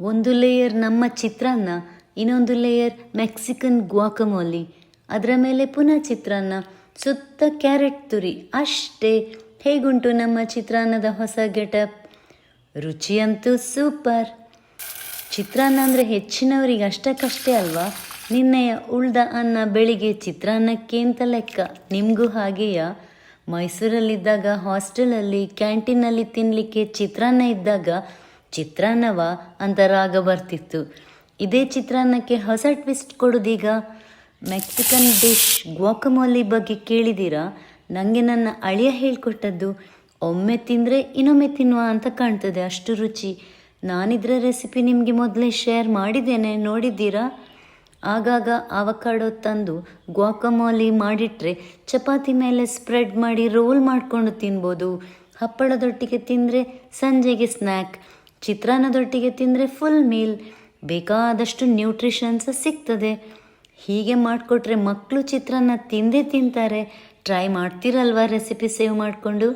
ಒಂದು ಲೇಯರ್ ನಮ್ಮ ಚಿತ್ರಾನ್ನ, ಇನ್ನೊಂದು ಲೇಯರ್ ಮೆಕ್ಸಿಕನ್ ಗ್ವಾಕಮೋಲಿ, ಅದರ ಮೇಲೆ ಪುನಃ ಚಿತ್ರಾನ್ನ, ಸುತ್ತ ಕ್ಯಾರೆಟ್ ತುರಿ. ಅಷ್ಟೇ. ಹೇಗುಂಟು ನಮ್ಮ ಚಿತ್ರಾನ್ನದ ಹೊಸ ಗೆಟಪ್? ರುಚಿಯಂತೂ ಸೂಪರ್. ಚಿತ್ರಾನ್ನ ಅಂದರೆ ಹೆಚ್ಚಿನವರಿಗೆ ಅಷ್ಟಕ್ಕಷ್ಟೇ ಅಲ್ವಾ? ನಿನ್ನೆಯ ಉಳ್ದ ಅನ್ನ ಬೆಳಿಗ್ಗೆ ಚಿತ್ರಾನ್ನಕ್ಕೆ ಅಂತ ಲೆಕ್ಕ. ನಿಮಗೂ ಹಾಗೆಯಾ? ಮೈಸೂರಲ್ಲಿದ್ದಾಗ ಹಾಸ್ಟೆಲಲ್ಲಿ ಕ್ಯಾಂಟೀನಲ್ಲಿ ತಿನ್ನಲಿಕ್ಕೆ ಚಿತ್ರಾನ್ನ ಇದ್ದಾಗ ಚಿತ್ರಾನ್ನವ ಅಂತ ರಾಗ ಬರ್ತಿತ್ತು. ಇದೇ ಚಿತ್ರಾನ್ನಕ್ಕೆ ಹೊಸ ಟ್ವಿಸ್ಟ್ ಕೊಡೋದೀಗ. ಮೆಕ್ಸಿಕನ್ ಡಿಶ್ ಗ್ವಾಕಮೋಲಿ ಬಗ್ಗೆ ಕೇಳಿದ್ದೀರಾ? ನನಗೆ ನನ್ನ ಅಳಿಯ ಹೇಳ್ಕೊಟ್ಟದ್ದು. ಒಮ್ಮೆ ತಿಂದರೆ ಇನ್ನೊಮ್ಮೆ ತಿನ್ನುವ ಅಂತ ಕಾಣ್ತದೆ, ಅಷ್ಟು ರುಚಿ. ನಾನಿದ್ರ ರೆಸಿಪಿ ನಿಮಗೆ ಮೊದಲೇ ಶೇರ್ ಮಾಡಿದ್ದೇನೆ, ನೋಡಿದ್ದೀರಾ? ಆಗಾಗ ಆವಕಾಡೋ ತಂದು ಗ್ವಾಕಮೋಲಿ ಮಾಡಿಟ್ರೆ ಚಪಾತಿ ಮೇಲೆ ಸ್ಪ್ರೆಡ್ ಮಾಡಿ ರೋಲ್ ಮಾಡಿಕೊಂಡು ತಿನ್ಬೋದು. ಹಪ್ಪಳದೊಟ್ಟಿಗೆ ತಿಂದರೆ ಸಂಜೆಗೆ ಸ್ನ್ಯಾಕ್, ಚಿತ್ರಾನ್ನದೊಟ್ಟಿಗೆ ತಿಂದರೆ ಫುಲ್ ಮೀಲ್. ಬೇಕಾದಷ್ಟು ನ್ಯೂಟ್ರಿಷನ್ಸ್ ಸಿಗ್ತದೆ. ಹೀಗೆ ಮಾಡಿಕೊಟ್ರೆ ಮಕ್ಕಳು ಚಿತ್ರಾನ್ನ ತಿಂದೇ ತಿಂತಾರೆ. ಟ್ರೈ ಮಾಡ್ತೀರಲ್ವಾ ರೆಸಿಪಿ ಸೇವ್ ಮಾಡಿಕೊಂಡು?